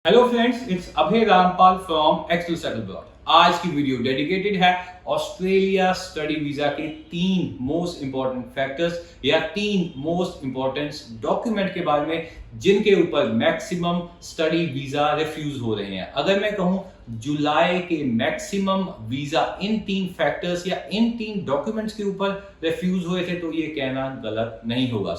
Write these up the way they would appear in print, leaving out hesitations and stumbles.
Hello friends, it's Abhay Rampal from Excel settle blog. आज की video dedicated है ऑस्ट्रेलिया स्टडी वीजा के तीन मोस्ट इंपॉर्टेंट फैक्टर्स या तीन मोस्ट इंपॉर्टेंट डॉक्यूमेंट के बारे में जिनके ऊपर मैक्सिमम स्टडी वीजा रिफ्यूज हो रहे हैं। अगर मैं कहूं जुलाई के मैक्सिमम वीजा इन तीन फैक्टर्स या इन तीन डॉक्यूमेंट्स के ऊपर रिफ्यूज हुए थे तो ये कहना गलत नहीं होगा।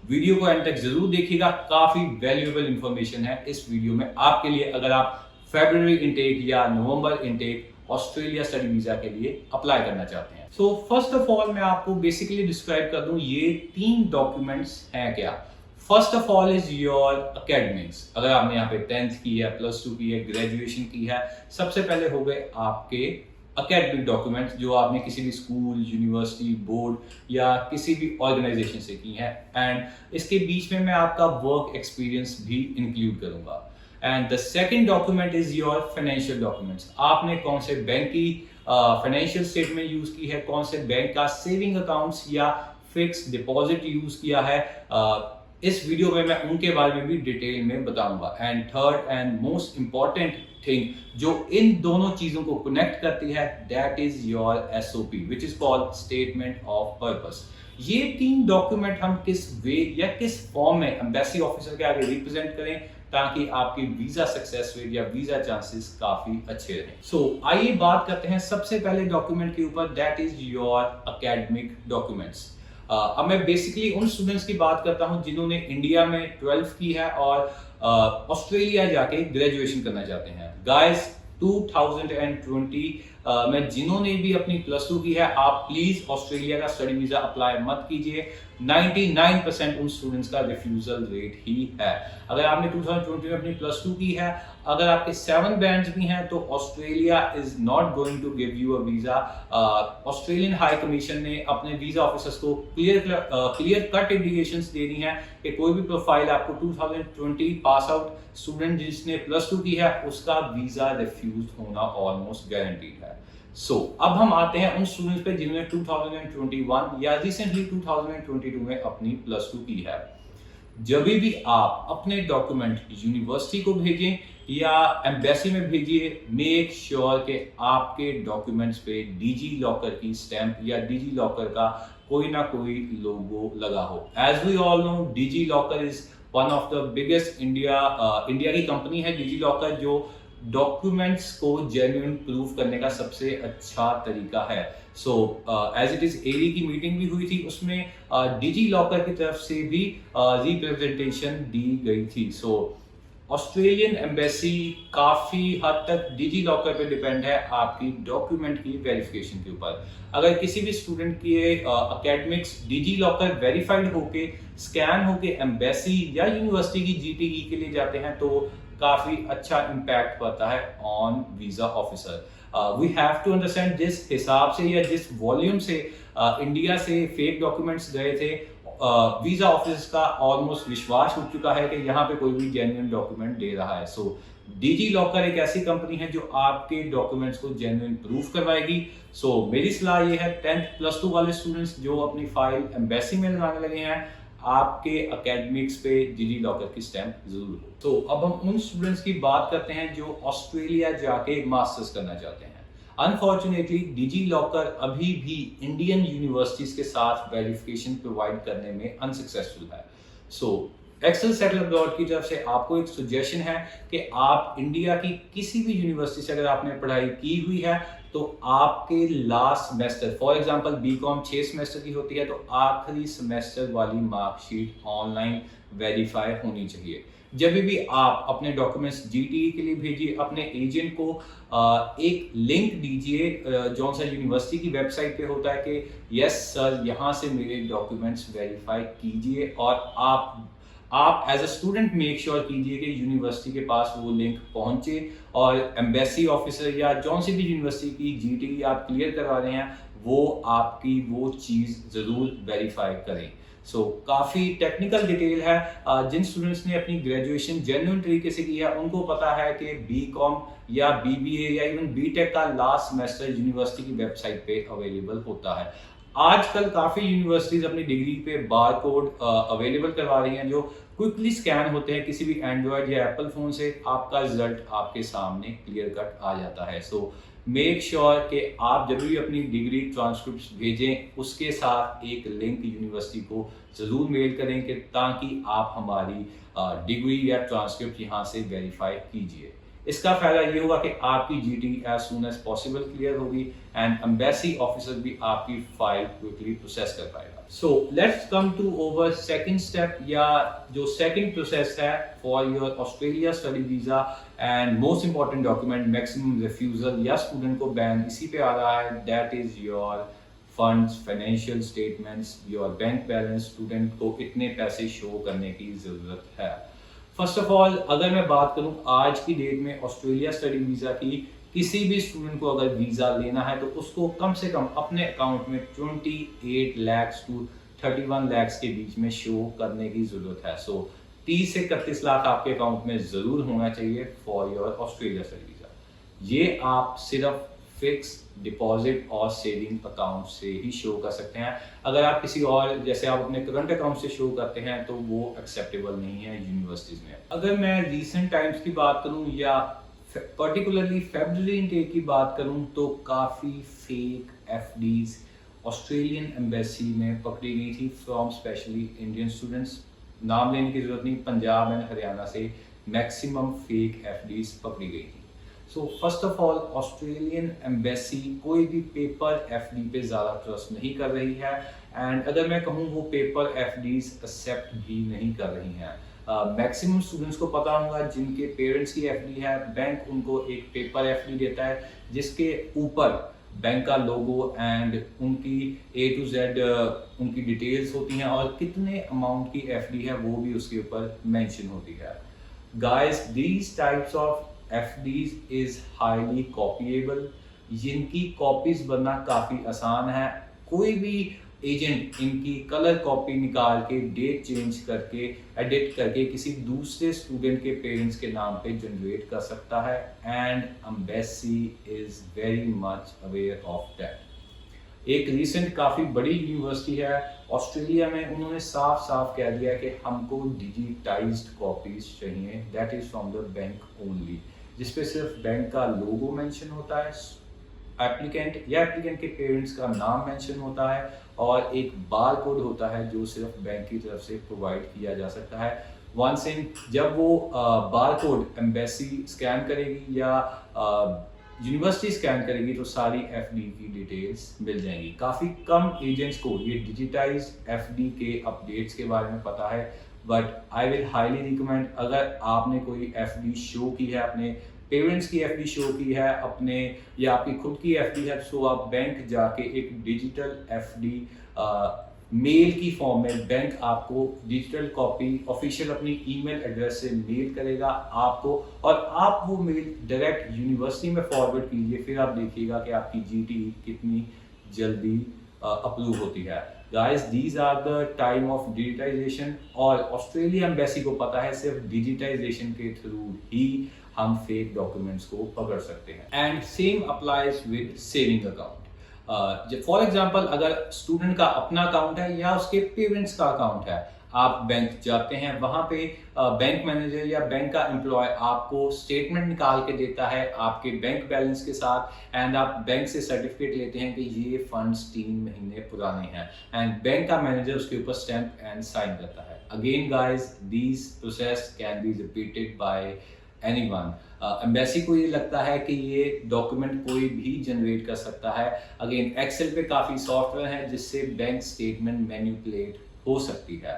वीडियो को एंड तक जरूर देखिएगा, काफी वैल्यूएबल इंफॉर्मेशन है इस वीडियो में आपके लिए अगर आप फरवरी इनटेक या नवंबर इनटेक ऑस्ट्रेलिया स्टडी वीजा के लिए अप्लाई करना चाहते हैं। सो फर्स्ट ऑफ ऑल मैं आपको बेसिकली डिस्क्राइब कर दूं ये तीन डॉक्यूमेंट्स हैं क्या। First of all is your academics. अगर आपने यहाँ पे 10th की है, +2 की है, ग्रेजुएशन की है, सबसे पहले हो गए आपके अकेडमिक डॉक्यूमेंट्स जो आपने किसी भी स्कूल, यूनिवर्सिटी, बोर्ड या किसी भी ऑर्गेनाइजेशन से की है। एंड इसके बीच में मैं आपका वर्क एक्सपीरियंस भी इंक्लूड करूंगा। And the second document is your financial documents. आपने कौन से बैंक की फाइनेंशियल स्टेटमेंट यूज की है, कौन से बैंक का सेविंग अकाउंट्स या फिक्स डिपॉजिट यूज किया है। इस वीडियो में मैं उनके बारे में भी डिटेल में बताऊंगा। And third and most important thing जो इन दोनों चीजों को कनेक्ट करती है that is your SOP which is called statement of purpose. ये तीन डॉक्यूमेंट हम किस वे या किस फॉर्म में एम्बेसी ऑफिसर के आगे रिप्रेजेंट करें ताकि आपकी वीजा सक्सेस रेट या वीजा चांसेस काफी अच्छे रहें। सो आइए बात करते हैं सबसे पहले डॉक्यूमेंट के ऊपर, that is your academic documents. अब मैं बेसिकली उन स्टूडेंट्स की बात करता हूं जिन्होंने इंडिया में 12th की है और ऑस्ट्रेलिया जाके ग्रेजुएशन करना चाहते हैं। गाइस 2020 में जिन्होंने भी अपनी +2 की है आप प्लीज ऑस्ट्रेलिया का स्टडी वीजा अप्लाई मत कीजिए। 99% उन स्टूडेंट्स का रिफ्यूजल रेट ही है। अगर आपने 2020 में अपनी +2 की है, अगर आपके 7 बैंड्स भी हैं तो Australia is not going to give you a visa. Australian high commission ने अपने वीजा ऑफिसर्स को क्लियर कट इंडिकेशंस दे दी हैं कि कोई भी प्रोफाइल आपको 2020 पास आउट स्टूडेंट जिसने +2 की है उसका वीजा रिफ्यूज होना ऑलमोस्ट गारंटीड है। अब हम आते हैं उन स्टूडेंट्स पे जिन्होंने 2021 या रिसेंटली 2022 में अपनी +2 की है। जब भी आप अपने डॉक्यूमेंट यूनिवर्सिटी को भेजें या एम्बेसी में भेजिए, मेक श्योर कि आपके डॉक्यूमेंट्स पे डिजी लॉकर की स्टैंप या डिजी लॉकर का कोई ना कोई लोगो लगा हो। As we all know DigiLocker is one of the biggest India की कंपनी है डिजी लॉकर, जो डॉक्यूमेंट्स को जेन्युइन प्रूफ करने का सबसे अच्छा तरीका है। एज इट इज एरी की मीटिंग भी हुई थी, उसमें डिजी लॉकर की तरफ से भी रिप्रेजेंटेशन दी गई थी। ऑस्ट्रेलियन एम्बेसी काफी हद तक डिजी लॉकर पे डिपेंड है आपकी डॉक्यूमेंट की वेरिफिकेशन के ऊपर। अगर किसी भी स्टूडेंट के एकेडमिक्स डिजी लॉकर वेरीफाइड होके स्कैन होके एम्बेसी या यूनिवर्सिटी की जीटीई के लिए जाते हैं तो काफी अच्छा इम्पैक्ट पड़ता है on visa officer. We have to understand जिस हिसाब से या जिस वॉल्यूम से इंडिया से फेक डॉक्यूमेंट्स गए थे, वीजा ऑफिस का ऑलमोस्ट विश्वास उठ चुका है कि यहाँ पे कोई भी जेन्युइन डॉक्यूमेंट दे रहा है। डिजी लॉकर एक ऐसी कंपनी है जो आपके डॉक्यूमेंट्स को जेन्युइन प्रूफ करवाएगी। मेरी सलाह ये है 10th +2 वाले स्टूडेंट्स जो अपनी फाइल एम्बेसी में लगाने लगे हैं, आपके एकेडमिक्स पे डिजी लॉकर की स्टैंप जरूर हो। अब हम उन स्टूडेंट्स की बात करते हैं जो ऑस्ट्रेलिया जाके मास्टर्स करना चाहते हैं। अनफॉर्चुनेटली डिजी लॉकर अभी भी इंडियन यूनिवर्सिटीज के साथ वेरिफिकेशन प्रोवाइड करने में अनसक्सेसफुल है। एक्सेल सेटल अब्रॉड की तरफ से आपको एक सजेशन है कि आप इंडिया की किसी भी यूनिवर्सिटी से अगर आपने पढ़ाई की हुई है तो आपके last semester, for example BCom 6 semester की होती है तो आखिरी सेमेस्टर वाली मार्कशीट ऑनलाइन वेरीफाई होनी चाहिए। जब भी आप अपने डॉक्यूमेंट्स जीटीई के लिए भेजिए, अपने एजेंट को एक लिंक दीजिए जो सा यूनिवर्सिटी की वेबसाइट पे होता है कि यस सर यहाँ से मेरे डॉक्यूमेंट्स वेरीफाई कीजिए, और आप as a student make sure कीजिए कि यूनिवर्सिटी के पास वो लिंक पहुंचे और एम्बेसी ऑफिसर या जौन सी भी यूनिवर्सिटी की जीटीई आप क्लियर करवा रहे हैं वो आपकी वो चीज़ ज़रूर वेरीफाई करें। काफ़ी टेक्निकल डिटेल है। जिन स्टूडेंट्स ने अपनी ग्रेजुएशन जेन्युइन तरीके से की है उनको पता है कि बीकॉम या बीबीए या इवन बीटेक का लास्ट सेमेस्टर यूनिवर्सिटी की वेबसाइट पे अवेलेबल होता है। आजकल काफ़ी यूनिवर्सिटीज़ अपनी डिग्री पे बार कोड अवेलेबल करवा रही हैं जो क्विकली स्कैन होते हैं किसी भी एंड्रॉयड या एप्पल फ़ोन से, आपका रिजल्ट आपके सामने क्लियर कट आ जाता है। सो मेक श्योर कि आप जब भी अपनी डिग्री ट्रांसक्रिप्ट भेजें उसके साथ एक लिंक यूनिवर्सिटी को ज़रूर मेल करें कि ताकि आप हमारी डिग्री या ट्रांसक्रिप्ट यहाँ से वेरीफाई कीजिए। इसका फायदा ये होगा कि आपकी GT as soon as possible clear होगी एंड एम्बेसी ऑफिसर भी आपकी फाइल क्विकली प्रोसेस कर पाएगा। So let's come to over second step, या जो सेकंड प्रोसेस है for your Australia study visa and most important document maximum refusal या student को बैन इसी पे आ रहा है, that is your funds, financial statements, your bank balance. Student को इतने पैसे शो करने की ज़रूरत है। फर्स्ट ऑफ ऑल अगर मैं बात करूं आज की डेट में ऑस्ट्रेलिया स्टडी वीज़ा की, किसी भी स्टूडेंट को अगर वीज़ा लेना है तो उसको कम से कम अपने अकाउंट में 28 लाख टू 31 लाख के बीच में शो करने की ज़रूरत है। सो 30 से 31 लाख आपके अकाउंट में ज़रूर होना चाहिए for your Australia study visa. ये आप सिर्फ फिक्स डिपॉजिट और सेविंग अकाउंट से ही शो कर सकते हैं। अगर आप किसी और जैसे आप अपने करंट अकाउंट से शो करते हैं तो वो एक्सेप्टेबल नहीं है यूनिवर्सिटीज़ में। अगर मैं रीसेंट टाइम्स की बात करूं या पर्टिकुलरली फेब्रुअरी इनटेक की बात करूं तो काफ़ी फेक एफडीज ऑस्ट्रेलियन एम्बेसी में पकड़ी गई थी फ्रॉम स्पेशली इंडियन स्टूडेंट्स। नाम लेने की ज़रूरत नहीं, पंजाब एंड हरियाणा से मैक्सिमम फेक एफडीज पकड़ी गई थी। So first of all Australian embassy कोई भी पेपर एफडी पे ज़्यादा ट्रस्ट नहीं कर रही है एंड अगर मैं कहूँ वो पेपर एफडीज एक्सेप्ट भी नहीं कर रही हैं। मैक्सिमम स्टूडेंट्स को पता होगा जिनके पेरेंट्स की एफडी है, बैंक उनको एक पेपर एफडी देता है जिसके ऊपर बैंक का लोगो एंड उनकी A to Z उनकी डिटेल्स होती हैं और कितने अमाउंट की एफडी है वो भी उसके ऊपर मेंशन होती है। Guys these types of FDs is highly copyable, जिनकी कॉपीज बनना काफ़ी आसान है। कोई भी एजेंट इनकी कलर कॉपी निकाल के डेट चेंज करके एडिट करके किसी दूसरे स्टूडेंट के पेरेंट्स के नाम पे जनरेट कर सकता है and embassy is very much aware of that. एक रिसेंट काफ़ी बड़ी यूनिवर्सिटी है ऑस्ट्रेलिया में, उन्होंने साफ साफ कह दिया कि हमको डिजिटाइज्ड कॉपीज चाहिए, that is from the bank only, जिसपे सिर्फ बैंक का लोगो मेंशन होता है, एप्लीकेंट या एप्लीकेंट के पेरेंट्स का नाम मेंशन होता है और एक बार कोड होता है जो सिर्फ बैंक की तरफ से प्रोवाइड किया जा सकता है। वंस इन जब वो बार कोड एम्बेसी स्कैन करेगी या यूनिवर्सिटी स्कैन करेगी तो सारी एफडी की डिटेल्स मिल जाएंगी। काफ़ी कम एजेंट्स को ये डिजिटाइज्ड एफडी के अपडेट्स के बारे में पता है, but I will highly recommend अगर आपने कोई एफडी शो की है, अपने पेरेंट्स की एफडी शो की है अपने या आपकी खुद की एफडी है, सो आप बैंक जाके एक डिजिटल एफडी मेल की फॉर्म में बैंक आपको डिजिटल कॉपी ऑफिशियल अपनी ईमेल एड्रेस से मेल करेगा आपको और आप वो मेल डायरेक्ट यूनिवर्सिटी में फॉरवर्ड कीजिए। फिर आप देखिएगा कि आपकी जीटी कितनी जल्दी अप्रूव होती है। Guys these are the time of digitization और ऑस्ट्रेलिया एम्बेसी को पता है सिर्फ डिजिटाइजेशन के थ्रू ही हम फेक डॉक्यूमेंट्स को पकड़ सकते हैं। And same applies with saving account. For example अगर स्टूडेंट का अपना अकाउंट है या उसके पेरेंट्स का अकाउंट है, आप बैंक जाते हैं, वहाँ पे बैंक मैनेजर या बैंक का एम्प्लॉय आपको स्टेटमेंट निकाल के देता है आपके बैंक बैलेंस के साथ एंड आप बैंक से सर्टिफिकेट लेते हैं कि ये फंड्स 3 महीने पुराने हैं एंड बैंक का मैनेजर उसके ऊपर स्टैंप एंड साइन करता है। Again guys these process can be repeated bye anyone. Embassy को ये लगता है कि ये डॉक्यूमेंट कोई भी जनरेट कर सकता है। अगेन एक्सेल पे काफ़ी सॉफ्टवेयर है जिससे बैंक स्टेटमेंट मैनिपुलेट हो सकती है।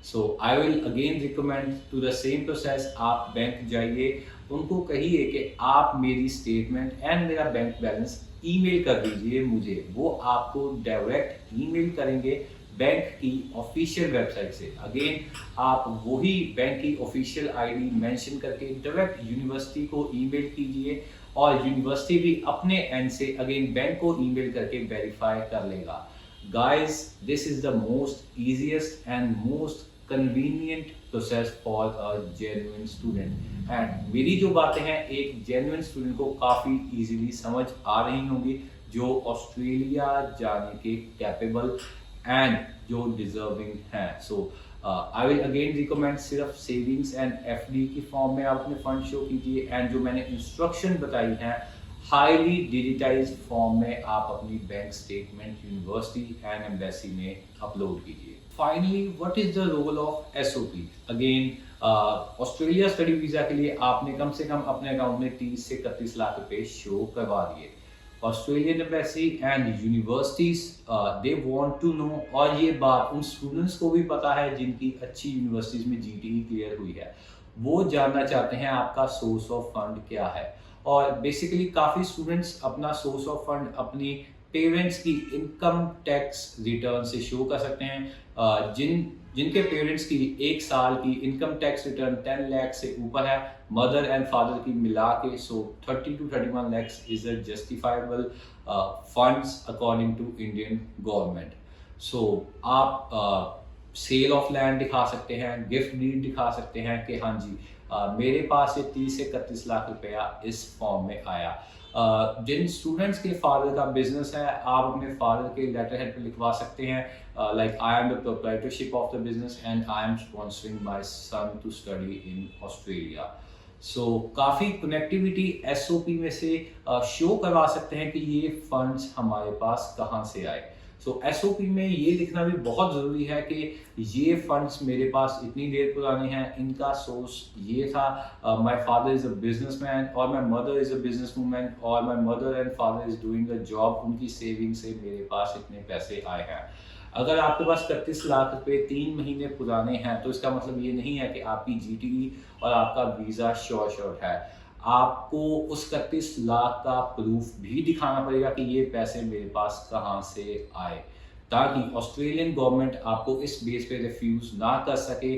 So I will again recommend to the same process. आप बैंक जाइए, उनको कहिए कि आप मेरी स्टेटमेंट एंड मेरा बैंक बैलेंस ईमेल कर दीजिए मुझे, वो आपको डायरेक्ट ईमेल करेंगे बैंक की ऑफिशियल वेबसाइट से। अगेन आप वही बैंक की ऑफिशियल आईडी मेंशन करके डायरेक्ट यूनिवर्सिटी को ईमेल कीजिए और यूनिवर्सिटी भी अपने एंड से अगेन बैंक को ईमेल करके वेरीफाई कर लेगा। Guys this is the most easiest and most convenient process for a genuine student and मेरी जो बातें हैं एक जेन्युइन स्टूडेंट को काफ़ी इजीली समझ आ रही होंगी। जो ऑस्ट्रेलिया जाने के कैपेबल एंड जो डिजर्विंग हैं। सो आई विल अगेन रिकमेंड सिर्फ सेविंग्स एंड एफडी की फॉर्म में आप अपने फंड शो कीजिए, एंड जो मैंने इंस्ट्रक्शन बताई हैं हाईली डिजिटाइज्ड फॉर्म में आप अपनी bank statement university and embassy में अपलोड कीजिए। Finally, what is the role of SOP? Again, Australia study visa के लिए आपने कम से कम अपने अकाउंट में 30 से 31 लाख रुपए शो करवा दिए। Australian embassy and universities they want to know, और ये बात उन स्टूडेंट्स को भी पता है जिनकी अच्छी यूनिवर्सिटीज में जीटीई क्लियर हुई है, वो जानना चाहते हैं आपका सोर्स ऑफ फंड क्या है। और बेसिकली काफ़ी स्टूडेंट्स अपना सोर्स ऑफ फंड अपनी पेरेंट्स की इनकम टैक्स रिटर्न से शो कर सकते हैं। जिनके पेरेंट्स की एक साल की इनकम टैक्स रिटर्न 10 लाख से ऊपर है, मदर एंड फादर की मिला के, so 30 to 31 lakhs is a justifiable funds according to Indian government. So आप सेल ऑफ लैंड दिखा सकते हैं, गिफ्ट डीड दिखा सकते हैं कि हाँ जी मेरे पास से 30 से 31 लाख रुपया इस फॉर्म में आया। जिन स्टूडेंट्स के फादर का बिजनेस है, आप अपने फादर के लेटर हेड पे लिखवा सकते हैं like I am the proprietorship of the business and I am sponsoring my son to study in Australia. So काफ़ी कनेक्टिविटी एसओपी में से शो करवा सकते हैं कि ये फंड्स हमारे पास कहाँ से आए। सो एसओपी में ये लिखना भी बहुत ज़रूरी है कि ये फंड्स मेरे पास इतनी देर पुराने हैं, इनका सोर्स ये था, my father is a businessman और my mother is a business woman और my mother and father is doing a job, उनकी सेविंग से मेरे पास इतने पैसे आए हैं। अगर आपके पास 31 लाख रुपए 3 महीने पुराने हैं तो इसका मतलब ये नहीं है कि आपकी जीटीई और आपका वीज़ा श्योर है। आपको उस 31 लाख का प्रूफ भी दिखाना पड़ेगा कि ये पैसे मेरे पास कहाँ से आए, ताकि ऑस्ट्रेलियन गवर्नमेंट आपको इस बेस पे रिफ्यूज़ ना कर सके,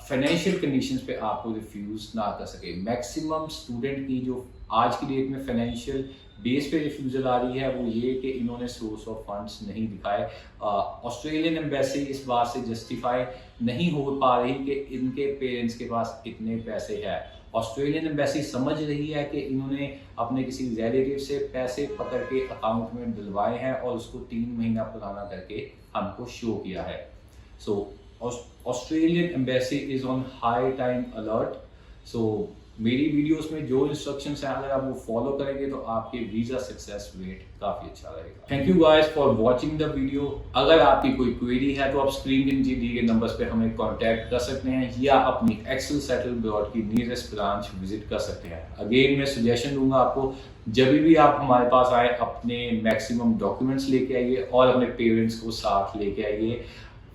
फाइनेंशियल कंडीशंस पे आपको रिफ्यूज़ ना कर सके। मैक्सिमम स्टूडेंट की जो आज की डेट में फाइनेंशियल बेस पे रिफ्यूज़ल आ रही है वो ये कि इन्होंने सोर्स ऑफ फंड्स नहीं दिखाए। ऑस्ट्रेलियन एम्बेसी इस बात से जस्टिफाई नहीं हो पा रही कि इनके पेरेंट्स के पास कितने पैसे हैं। ऑस्ट्रेलियन एम्बेसी समझ रही है कि इन्होंने अपने किसी रिलेटिव से पैसे पकड़ के अकाउंट में डलवाए हैं और उसको 3 महीना पुराना करके हमको शो किया है। So Australian embassy is on high time alert. So मेरी वीडियोस में जो इंस्ट्रक्शंस हैं अगर आप वो फॉलो करेंगे तो आपके वीज़ा सक्सेस रेट काफ़ी अच्छा रहेगा। Thank you guys for watching the video. अगर आपकी कोई क्वेरी है तो आप स्क्रीन के नीचे दिए गए नंबर्स पे हमें कांटेक्ट कर सकते हैं या अपनी एक्सेल सेटल ब्रॉड की नियरेस्ट ब्रांच विजिट कर सकते हैं। अगेन मैं सजेशन दूंगा आपको, जब भी आप हमारे पास आए अपने मैक्सिमम डॉक्यूमेंट्स लेके आइए और अपने पेरेंट्स को साथ लेके आइए।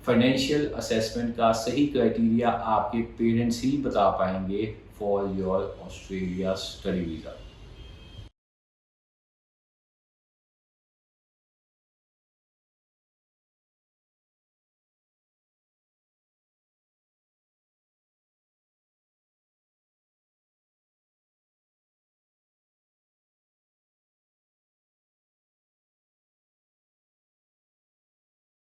फाइनेंशियल असेसमेंट का सही क्राइटेरिया आपके पेरेंट्स ही बता पाएंगे for your Australia study visa.